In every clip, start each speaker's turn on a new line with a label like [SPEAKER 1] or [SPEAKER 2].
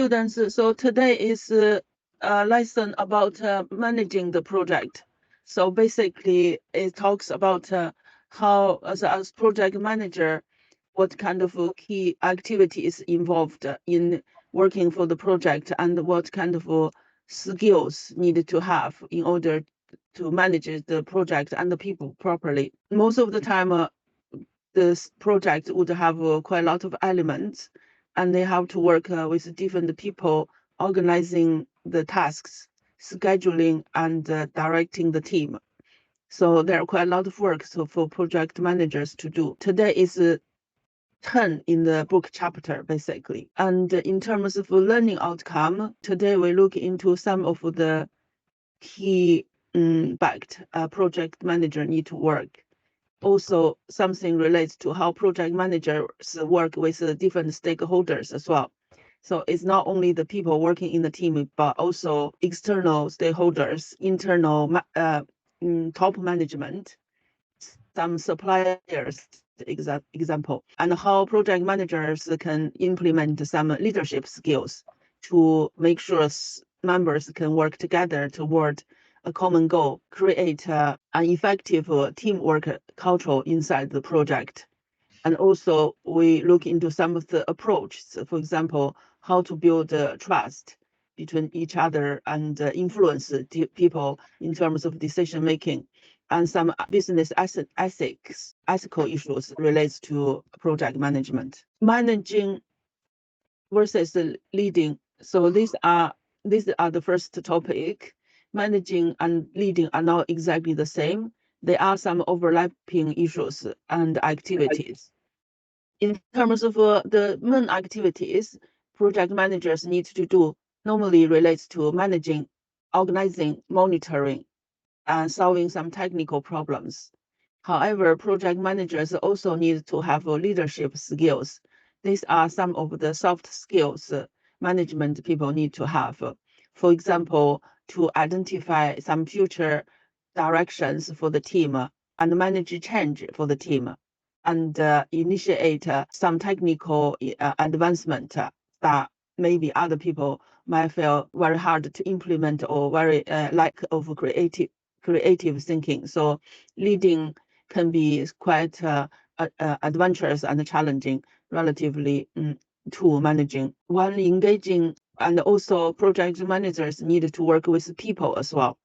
[SPEAKER 1] students. So today is a lesson about managing the project. So basically, it talks about how, as project manager, what kind of key activities involved in working for the project, and what kind of skills needed to have in order to manage the project and the people properly. Most of the time, this project would have quite a lot of elements, and they have to work with different people, organizing the tasks, scheduling, and directing the team. So there are quite a lot of work for project managers to do. Today is 10 in the book chapter, basically. And in terms of learning outcome, today we look into some of the key fact a project manager need to work. Also, something relates to how project managers work with the different stakeholders as well. So it's not only the people working in the team, but also external stakeholders, internal top management, some suppliers, example, and how project managers can implement some leadership skills to make sure members can work together toward a common goal, create an effective teamwork culture inside the project. And also we look into some of the approaches, for example, how to build trust between each other and influence people in terms of decision making, and some business ethical issues relates to project management. Managing versus leading. So these are the first topic. Managing and leading are not exactly the same. There are some overlapping issues and activities. In terms of the main activities project managers need to do normally relates to managing, organizing, monitoring, and solving some technical problems. However, project managers also need to have leadership skills. These are some of the soft skills management people need to have. For example, to identify some future directions for the team and manage change for the team, and initiate some technical advancement that maybe other people might feel very hard to implement or very lack of creative thinking. So leading can be quite adventurous and challenging relatively to managing. While engaging, and also project managers need to work with people as well.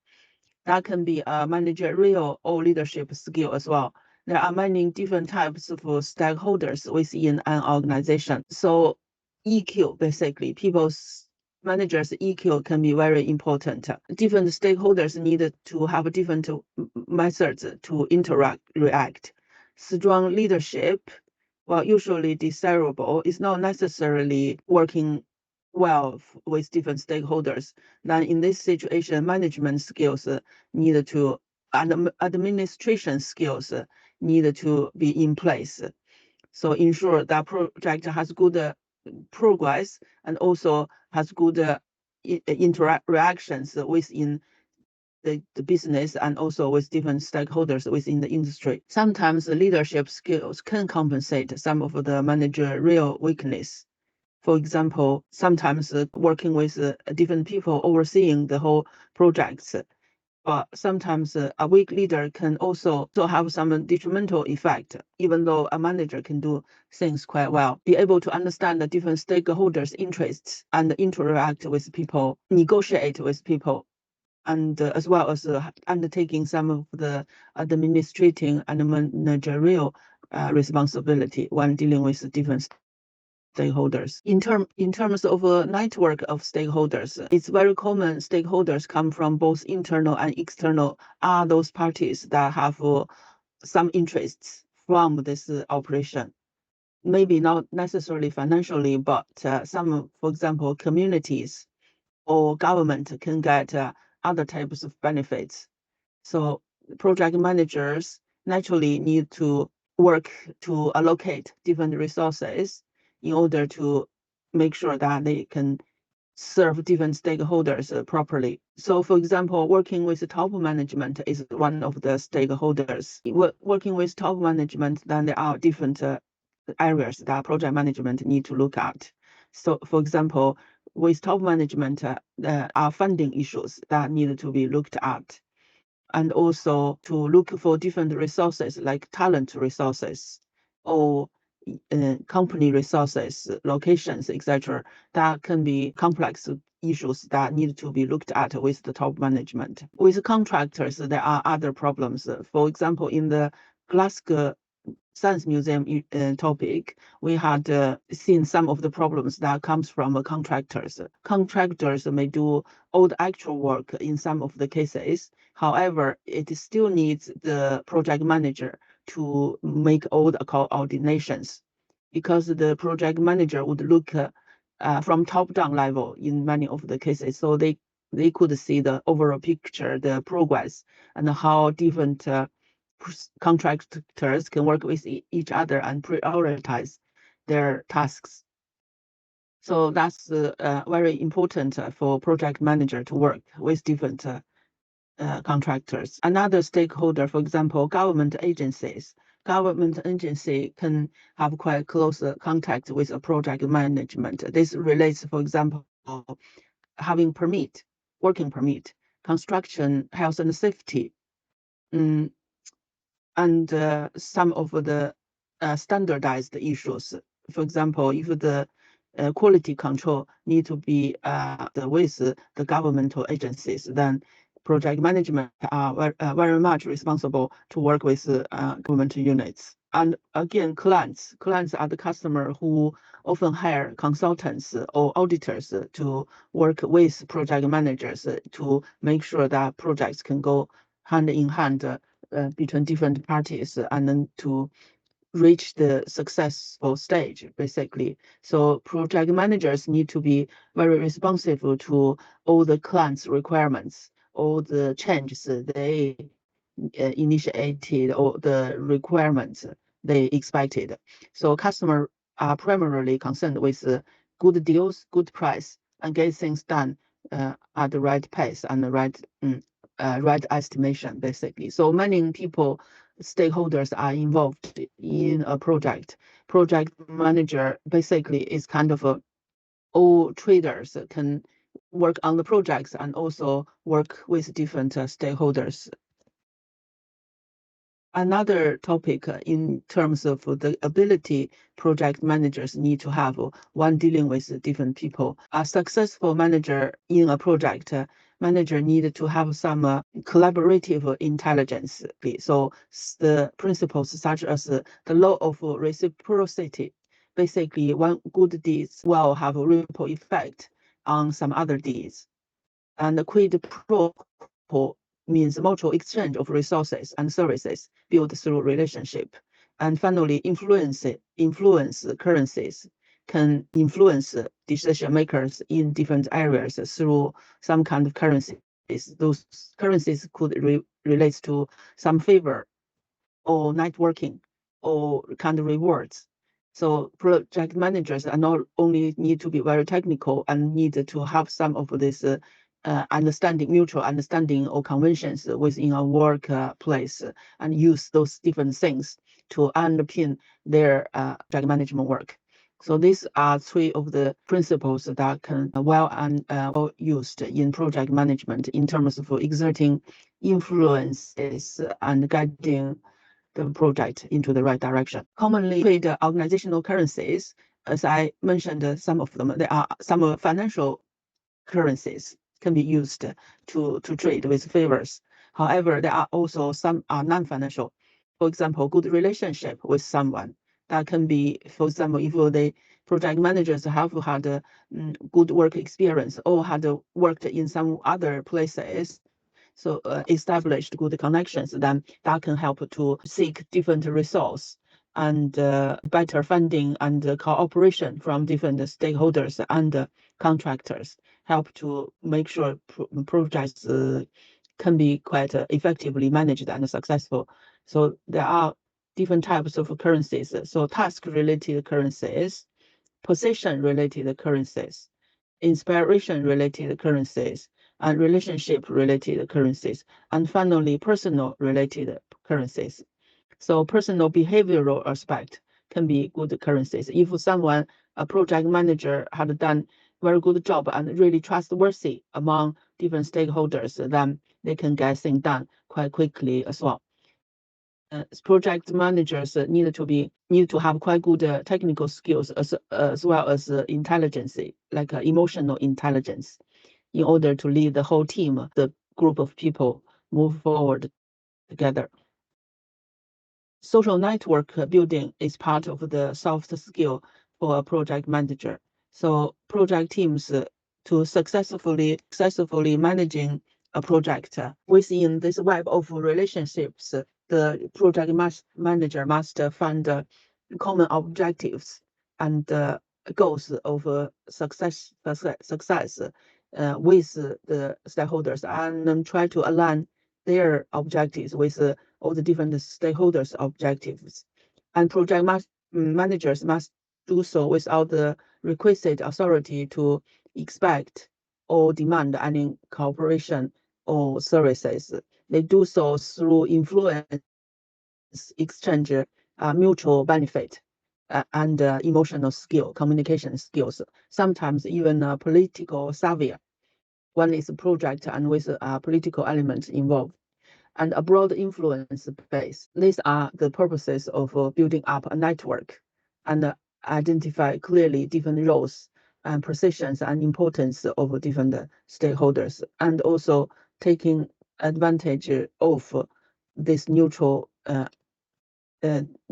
[SPEAKER 1] That can be a managerial or leadership skill as well. There are many different types of stakeholders within an organization. So EQ, basically, people's managers' EQ can be very important. Different stakeholders need to have different methods to react. Strong leadership, while usually desirable, is not necessarily working well with different stakeholders. Then in this situation, management skills need to, and administration skills need to be in place. So ensure that project has good progress and also has good interactions within the business and also with different stakeholders within the industry. Sometimes the leadership skills can compensate some of the managerial weakness. For example, sometimes working with different people overseeing the whole projects, but sometimes a weak leader can also have some detrimental effect, even though a manager can do things quite well. Be able to understand the different stakeholders' interests and interact with people, negotiate with people, and as well as undertaking some of the administrating and managerial responsibility when dealing with different stakeholders. In terms of a network of stakeholders, it's very common stakeholders come from both internal and external, are those parties that have some interests from this operation. Maybe not necessarily financially, but some, for example, communities or government can get other types of benefits. So project managers naturally need to work to allocate different resources in order to make sure that they can serve different stakeholders properly. So for example, working with the top management is one of the stakeholders. Working with top management, then there are different areas that project management need to look at. So for example, with top management are funding issues that need to be looked at, and also to look for different resources like talent resources or company resources, locations, etc. That can be complex issues that need to be looked at with the top management. With contractors, there are other problems. For example, in the Glasgow Science Museum topic, we had seen some of the problems that comes from contractors. Contractors may do all the actual work in some of the cases. However, it still needs the project manager to make all the coordinations, because the project manager would look from top-down level in many of the cases, so they could see the overall picture, the progress, and how different contractors can work with each other and prioritize their tasks. So that's very important for project manager to work with different contractors. Another stakeholder, for example, government agencies. Government agency can have quite close contact with a project management. This relates, for example, having permit, working permit, construction, health and safety, and some of the standardized issues. For example, if the quality control need to be with the governmental agencies, then project management are very much responsible to work with government units. And again, clients are the customer who often hire consultants or auditors to work with project managers to make sure that projects can go hand in hand between different parties and then to reach the successful stage, basically. So project managers need to be very responsive to all the clients' requirements, all the changes they initiated, or the requirements they expected. So customers are primarily concerned with good deals, good price, and get things done at the right pace and the right estimation, basically. So many people, stakeholders are involved in a project. Project manager basically is kind of all traders can work on the projects and also work with different stakeholders. Another topic in terms of the ability project managers need to have when dealing with different people. A successful manager in a project, manager need to have some collaborative intelligence. So the principles such as the law of reciprocity, basically one good deed will have a ripple effect on some other deeds. And quid pro quo means mutual exchange of resources and services built through relationship. And finally, influence currencies can influence decision makers in different areas through some kind of currencies. Those currencies could relate to some favor or networking or kind of rewards. So project managers are not only need to be very technical and need to have some of this mutual understanding or conventions within a workplace, and use those different things to underpin their project management work. So these are three of the principles that can well used in project management in terms of exerting influences and guiding the project into the right direction. Commonly traded organizational currencies, as I mentioned, some of them, there are some financial currencies can be used to trade with favors. However, there are also some are non-financial. For example, good relationship with someone. That can be, for example, if the project managers have had a good work experience or had worked in some other places, so established good connections, then that can help to seek different resource and better funding and cooperation from different stakeholders and contractors, help to make sure projects can be quite effectively managed and successful. So there are different types of currencies. So task-related currencies, position-related currencies, inspiration-related currencies, and relationship-related currencies, and finally, personal-related currencies. So personal behavioral aspect can be good currencies. If someone, a project manager, had done very good job and really trustworthy among different stakeholders, then they can get things done quite quickly as well. Project managers need to have quite good technical skills as well as intelligence, like emotional intelligence, in order to lead the whole team, the group of people move forward together. Social network building is part of the soft skill for a project manager. So project teams to successfully managing a project within this web of relationships, the project manager must find common objectives and goals of success with the stakeholders, and try to align their objectives with all the different stakeholders' objectives. And project managers must do so without the requisite authority to expect or demand any cooperation or services. They do so through influence, exchange, mutual benefit, and emotional skill, communication skills, sometimes even political savvy. One is a project and with political elements involved, and a broad influence base. These are the purposes of building up a network, and identify clearly different roles and positions and importance of different stakeholders, and also taking advantage of this neutral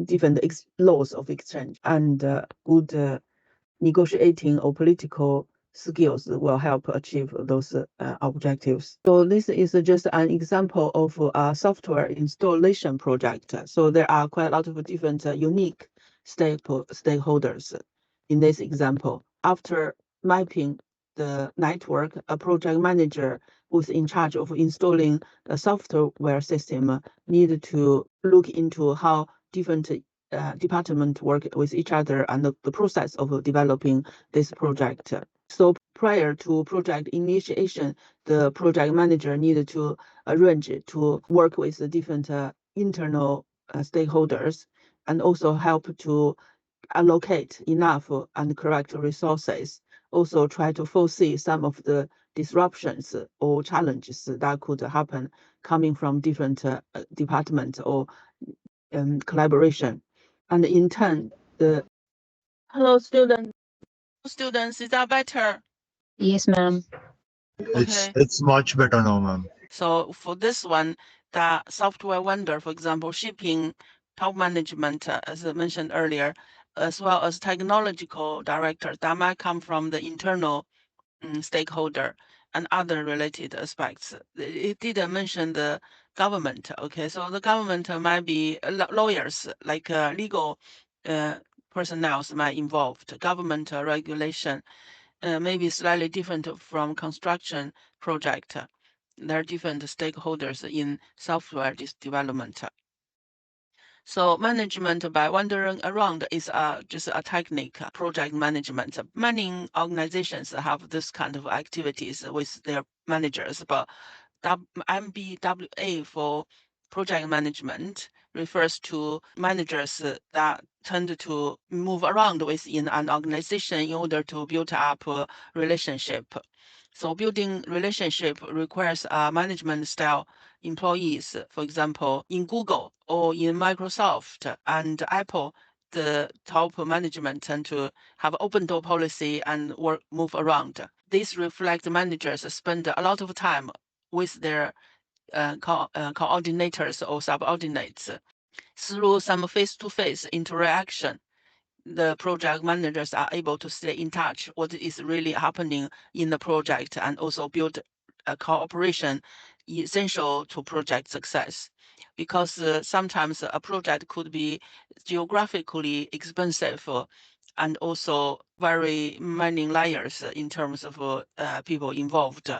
[SPEAKER 1] different laws of exchange, and good negotiating or political skills will help achieve those objectives. So this is just an example of a software installation project. So there are quite a lot of different unique stakeholders in this example. After mapping the network, a project manager who's in charge of installing the software system needed to look into how different department work with each other and the process of developing this project. So prior to project initiation, the project manager needed to arrange to work with the different internal stakeholders, and also help to allocate enough and correct resources. Also try to foresee some of the disruptions or challenges that could happen coming from different departments or collaboration. And in turn, hello students, is that better?
[SPEAKER 2] Yes, ma'am.
[SPEAKER 1] Okay.
[SPEAKER 3] It's much better now, ma'am.
[SPEAKER 1] So for this one, the software vendor, for example, shipping, top management, as I mentioned earlier, as well as technological directors, that might come from the internal stakeholder and other related aspects. It didn't mention the government. Okay, so the government might be lawyers, like legal personnel might involved, government regulation, maybe slightly different from construction project. There are different stakeholders in software development. So management by wandering around is just a technique, project management. Many organizations have this kind of activities with their managers, but MBWA for project management refers to managers that tend to move around within an organization in order to build up a relationship. So building relationship requires a management style employees. For example, in Google or in Microsoft and Apple, the top management tend to have open door policy and move around. This reflects managers spend a lot of time with their coordinators or subordinates through some face-to-face interaction. The project managers are able to stay in touch what is really happening in the project, and also build a cooperation essential to project success. Because sometimes a project could be geographically expensive and also very many layers in terms of people involved.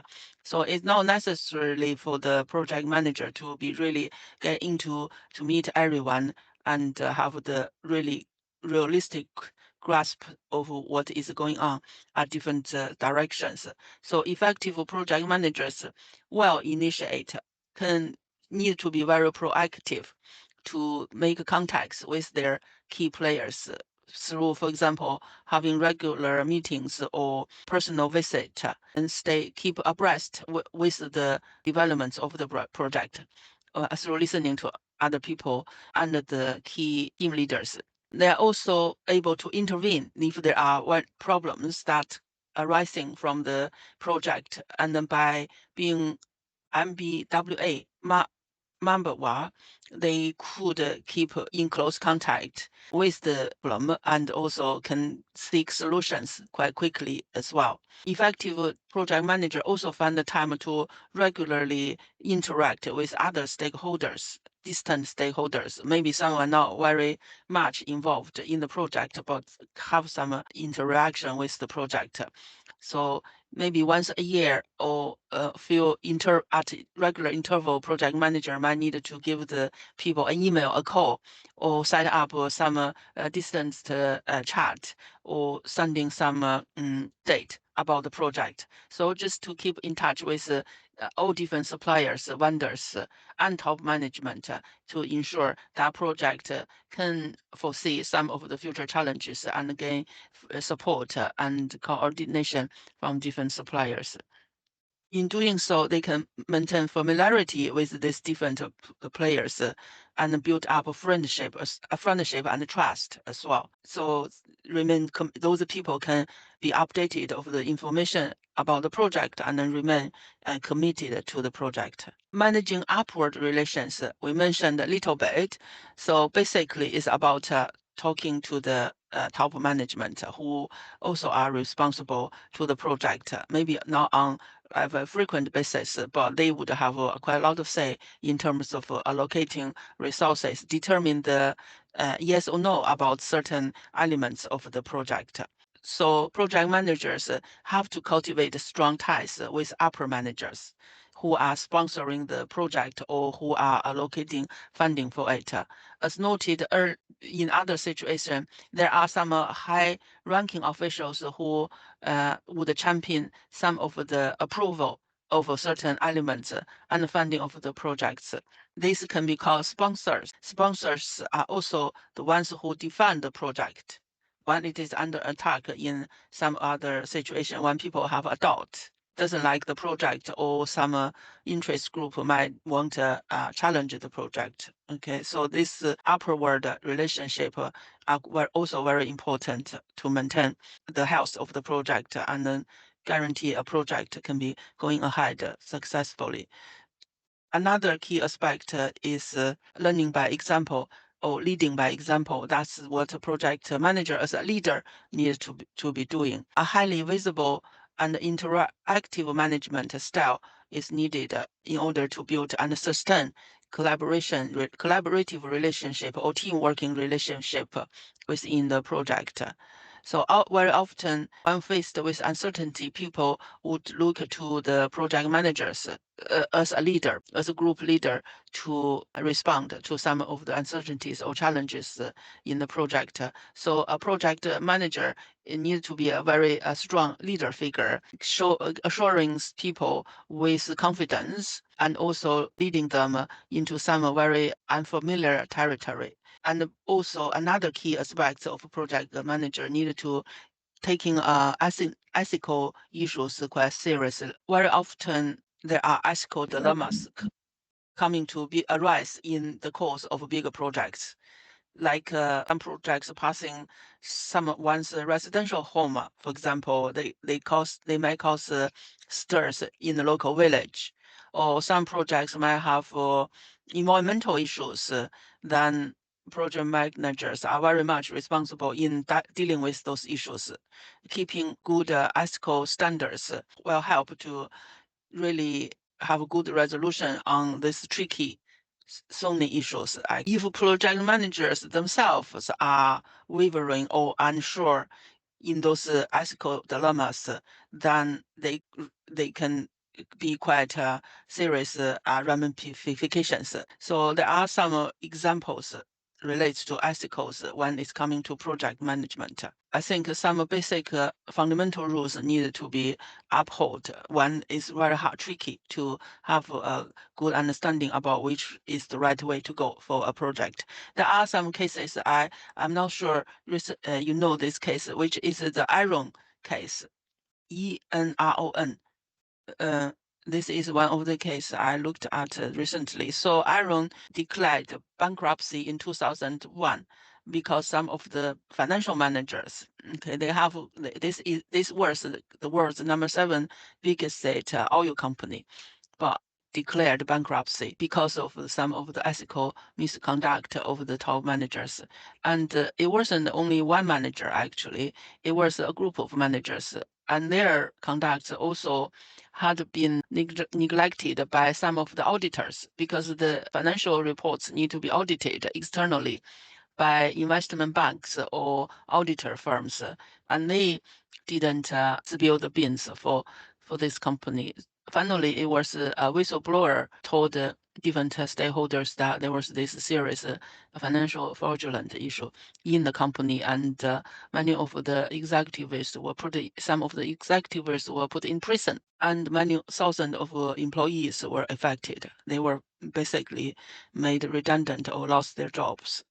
[SPEAKER 1] So it's not necessarily for the project manager to be really get into to meet everyone and have the really realistic grasp of what is going on at different directions. So effective project managers will initiate can need to be very proactive to make contacts with their key players through, for example, having regular meetings or personal visit, and keep abreast with the developments of the project through listening to other people and the key team leaders. They are also able to intervene if there are problems that arising from the project, and then by being MBWA member, they could keep in close contact with the problem and also can seek solutions quite quickly as well. Effective project manager also find the time to regularly interact with other stakeholders, distant stakeholders. Maybe someone not very much involved in the project, but have some interaction with the project. So maybe once a year or a few at regular interval, project manager might need to give the people an email, a call, or set up some distance chat, or sending some date about the project. So just to keep in touch with all different suppliers, vendors, and top management to ensure that project can foresee some of the future challenges and gain support and coordination from different suppliers. In doing so, they can maintain familiarity with these different players and build up a friendship and trust as well. So those people can be updated of the information about the project and then remain committed to the project. Managing upward relations, we mentioned a little bit. So basically, it's about talking to the top management who also are responsible to the project, maybe not on a frequent basis, but they would have quite a lot of say in terms of allocating resources, determine the yes or no about certain elements of the project. So project managers have to cultivate strong ties with upper managers who are sponsoring the project or who are allocating funding for it. As noted in other situations, there are some high-ranking officials who would champion some of the approval of certain elements and funding of the projects. These can be called sponsors. Sponsors are also the ones who define the project when it is under attack in some other situation, when people have a doubt, doesn't like the project, or some interest group might want to challenge the project. Okay, so this upward relationship are also very important to maintain the health of the project and then guarantee a project can be going ahead successfully. Another key aspect is learning by example or leading by example. That's what a project manager as a leader needs to be doing. A highly visible and interactive management style is needed in order to build and sustain collaborative relationship or team working relationship within the project. So very often, when faced with uncertainty, people would look to the project managers as a leader, as a group leader, to respond to some of the uncertainties or challenges in the project. So a project manager needs to be a very strong leader figure, assuring people with confidence and also leading them into some very unfamiliar territory. And also another key aspect of project manager needed to taking ethical issues quite seriously. Very often there are ethical dilemmas coming to arise in the course of bigger projects. Like some projects passing someone's residential home, for example, they might cause stirs in the local village, or some projects might have environmental issues. Then project managers are very much responsible in dealing with those issues. Keeping good ethical standards will help to really have a good resolution on this tricky zoning issues. If project managers themselves are wavering or unsure in those ethical dilemmas, then they can be quite serious ramifications. So there are some examples relates to ethicals when it's coming to project management. I think some basic fundamental rules need to be upheld. One is very tricky to have a good understanding about which is the right way to go for a project. There are some cases I'm not sure you know this case, which is the Enron case, ENRON. This is one of the cases I looked at recently. So Enron declared bankruptcy in 2001 because some of the financial managers, okay, they have this was the world's number 7 biggest oil company, but declared bankruptcy because of some of the ethical misconduct of the top managers. And it wasn't only one manager, actually. It was a group of managers. And their conduct also had been neglected by some of the auditors because the financial reports need to be audited externally by investment banks or auditor firms, and they didn't spill the beans for this company. Finally, it was a whistleblower told different stakeholders that there was this serious financial fraudulent issue in the company, and many of the executives were some of the executives were put in prison, and many thousands of employees were affected. They were basically made redundant or lost their jobs.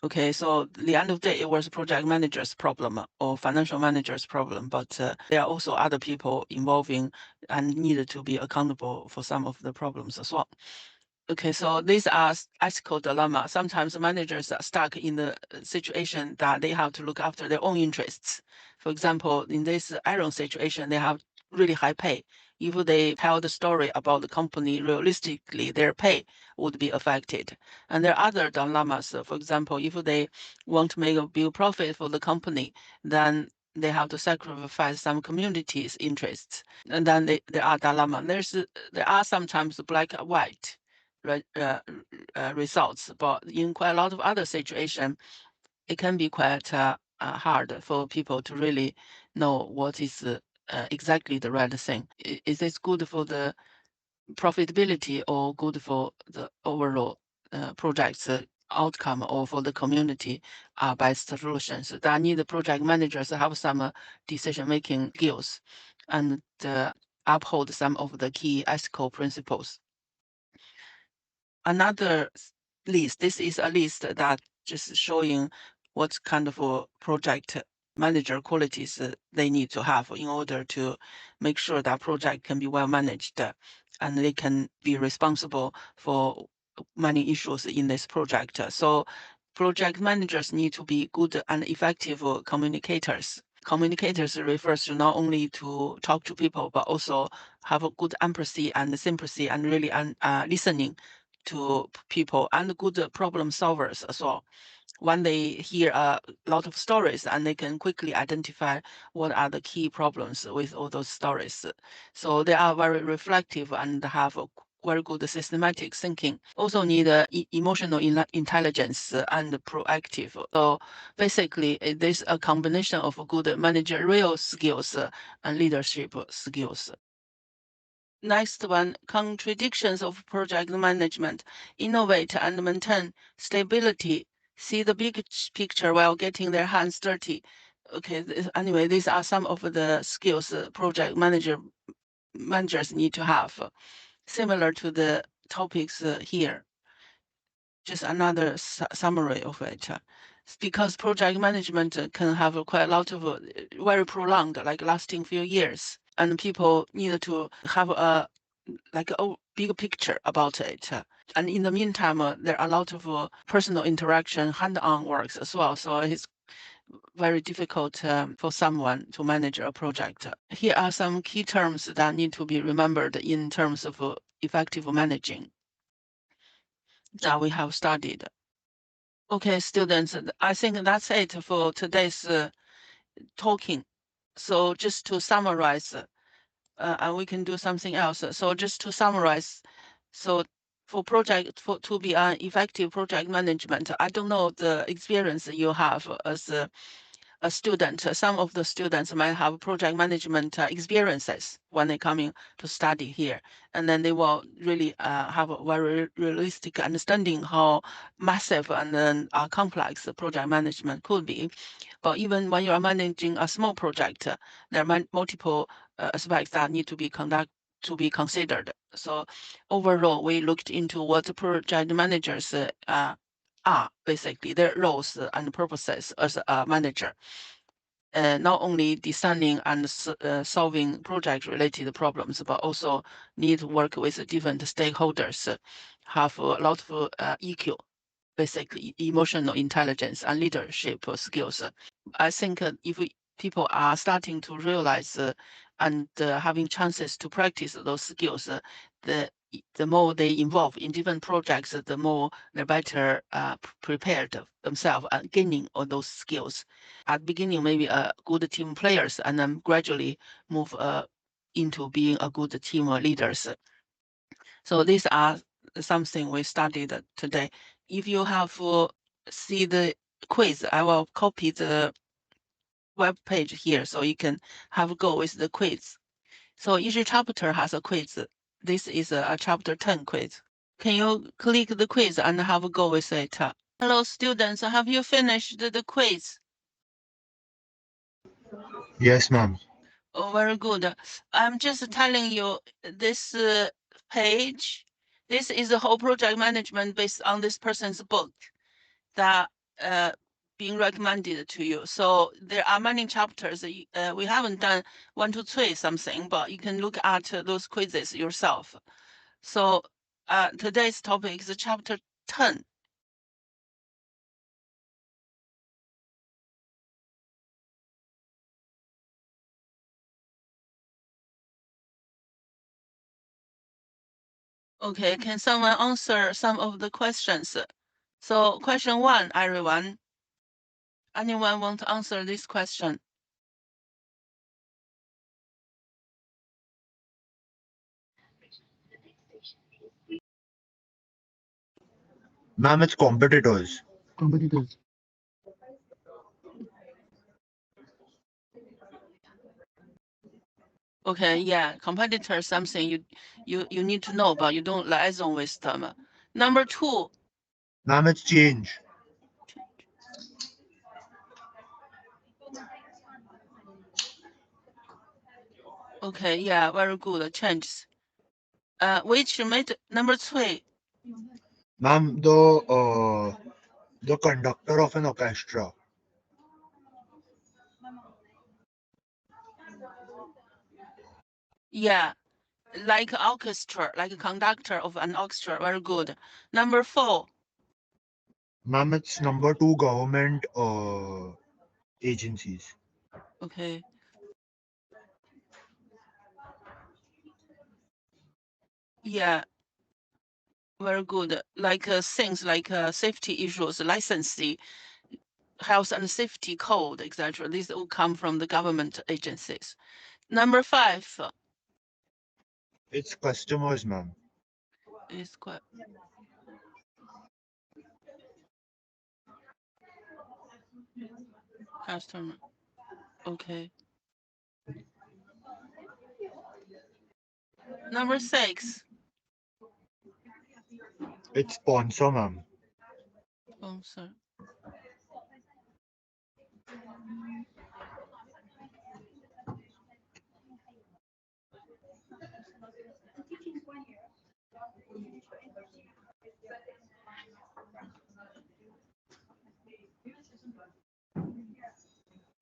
[SPEAKER 1] Okay, so at the end of the day, it was project manager's problem or financial manager's problem, but there are also other people involving and needed to be accountable for some of the problems as well. Okay, so these are ethical dilemma. Sometimes managers are stuck in the situation that they have to look after their own interests. For example, in this Enron situation, they have really high pay. If they tell the story about the company realistically, their pay would be affected. And there are other dilemmas. For example, if they want to make a big profit for the company, then they have to sacrifice some community's interests. And then there are dilemmas. There are sometimes black and white results, but in quite a lot of other situations, it can be quite hard for people to really know what is exactly the right thing. Is this good for the profitability or good for the overall project's outcome or for the community are best solutions. That need the project managers to have some decision-making skills and uphold some of the key ethical principles. Another list, this is a list that just showing what kind of a project manager qualities they need to have in order to make sure that project can be well managed and they can be responsible for many issues in this project. So project managers need to be good and effective communicators. Communicators refers to not only to talk to people, but also have a good empathy and sympathy and really listening to people and good problem solvers as well. When they hear a lot of stories and they can quickly identify what are the key problems with all those stories. So they are very reflective and have a very good systematic thinking. Also need emotional intelligence and proactive. So basically, there's a combination of good managerial skills and leadership skills. Next one, contradictions of project management. Innovate and maintain stability. See the big picture while getting their hands dirty. Okay, anyway, these are some of the skills project managers need to have. Similar to the topics here. Just another summary of it. Because project management can have quite a lot of very prolonged, like lasting few years, and people need to have a big picture about it. And in the meantime, there are a lot of personal interaction, hand-on works as well. So it's very difficult for someone to manage a project. Here are some key terms that need to be remembered in terms of effective managing that we have studied. Okay, students, I think that's it for today's talking. So just to summarize, and we can do something else. So just to summarize, so to be an effective project management, I don't know the experience you have as a student, some of the students might have project management experiences when they coming to study here, and then they will really have a very realistic understanding how massive and then complex the project management could be. But even when you are managing a small project, there are multiple aspects that need to be considered. So overall, we looked into what the project managers are basically their roles and purposes as a manager. Not only designing and solving project-related problems, but also need to work with different stakeholders, have a lot of EQ, basically emotional intelligence and leadership skills. I think if people are starting to realize and having chances to practice those skills, the more they involve in different projects, the more they're better prepared themselves and gaining all those skills. At the beginning, maybe good team players, and then gradually move into being a good team leaders. So these are something we studied today. If you have see the quiz, I will copy the web page here so you can have a go with the quiz. So each chapter has a quiz. This is a chapter 10 quiz. Can you click the quiz and have a go with it? Hello, students. Have you finished the quiz?
[SPEAKER 2] Yes, ma'am.
[SPEAKER 1] Oh, very good. I'm just telling you this page. This is the whole project management based on this person's book that being recommended to you. So there are many chapters. We haven't done 1, 2, 3 something, but you can look at those quizzes yourself. So today's topic is chapter 10. Okay, can someone answer some of the questions? So question 1, everyone. Anyone want to answer this question?
[SPEAKER 2] Ma'am, it's competitors.
[SPEAKER 3] Competitors.
[SPEAKER 1] Okay, yeah, competitor is something you need to know, but you don't liaison with them. Number 2.
[SPEAKER 2] Ma'am, it's change.
[SPEAKER 1] Okay, yeah, very good. Changes. Which made number 3.
[SPEAKER 2] Ma'am, the conductor of an orchestra.
[SPEAKER 1] Yeah, like orchestra, like a conductor of an orchestra. Very good. Number 4.
[SPEAKER 2] Ma'am, it's number 2 government agencies.
[SPEAKER 1] Okay. Yeah, very good. Like things like safety issues, licensing, health and safety code, etc. These all come from the government agencies. Number 5
[SPEAKER 2] It's customers, ma'am.
[SPEAKER 1] is quite customer. Okay. Number 6.
[SPEAKER 2] It's sponsor, ma'am.
[SPEAKER 1] Sponsor.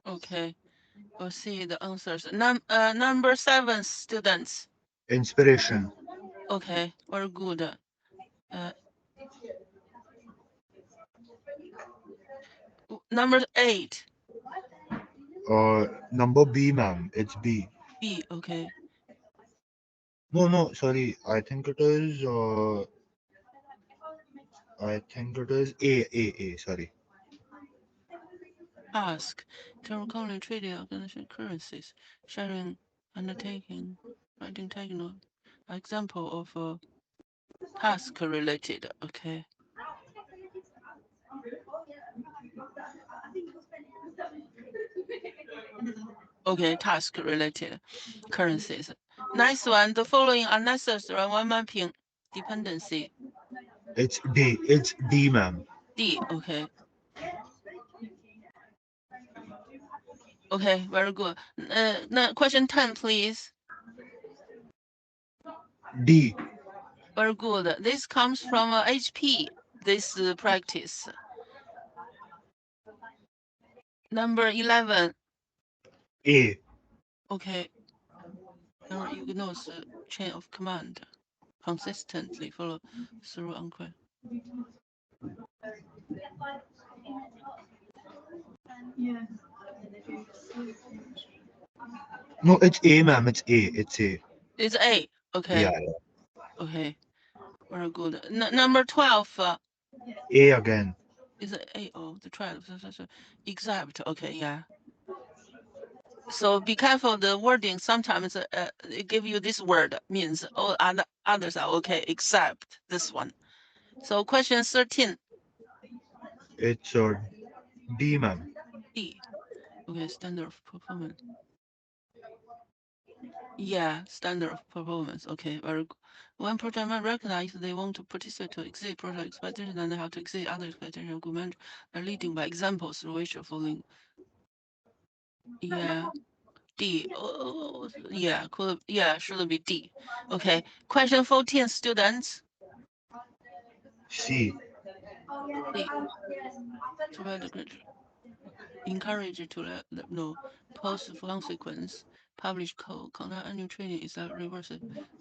[SPEAKER 1] Okay. We'll see the answers. Number 7, students.
[SPEAKER 2] Inspiration.
[SPEAKER 1] Okay, very good. Number 8.
[SPEAKER 2] Number B, ma'am. It's B.
[SPEAKER 1] B. Okay.
[SPEAKER 2] No, sorry. I think it is A. Sorry.
[SPEAKER 1] Ask. Intercompany trading organization currencies. Sharing undertaking. Writing techno. Example of task related. Okay. Okay, task related currencies. Nice one. The following are necessary when mapping dependency.
[SPEAKER 2] It's D, ma'am.
[SPEAKER 1] D. Okay. Okay, very good. Now question 10, please.
[SPEAKER 2] D.
[SPEAKER 1] Very good. This comes from HP, this practice. Number 11.
[SPEAKER 2] A.
[SPEAKER 1] Okay. Error ignores chain of command. Consistently follow through unquote.
[SPEAKER 2] No, it's A, ma'am. It's A. It's A.
[SPEAKER 1] It's A. Okay.
[SPEAKER 2] Yeah.
[SPEAKER 1] Okay. Very good. Number 12.
[SPEAKER 2] A again.
[SPEAKER 1] Is it A? Oh, the 12. Except. Okay. Yeah. So be careful the wording. Sometimes it give you this word means all others are okay except this one. So question 13.
[SPEAKER 2] It's D, ma'am.
[SPEAKER 1] D. Okay, standard of performance. Yeah, standard of performance. Okay, very good. When project manager recognize they want to participate to exceed project expectation and they have to exceed other expectation of good manager, they're leading by examples through which following. Yeah. D. Oh, yeah, could should be D. Okay. Question 14, students.
[SPEAKER 2] C.
[SPEAKER 1] D. Provide the encourage to let them know post consequence. Publish code conduct annual training is a reverse.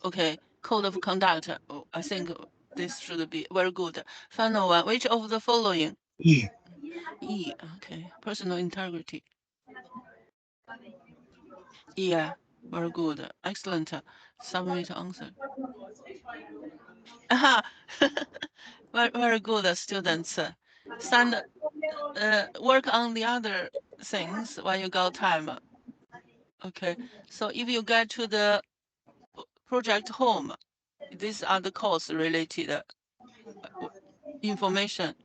[SPEAKER 1] Okay, code of conduct. Oh, I think this should be very good. Final one. Which of the following?
[SPEAKER 2] E.
[SPEAKER 1] E. Okay. Personal integrity. Yeah, very good. Excellent. Submit answer. Aha. Very good, students. Send work on the other things when you got time. Okay, so if you get to the project home, these are the course related information.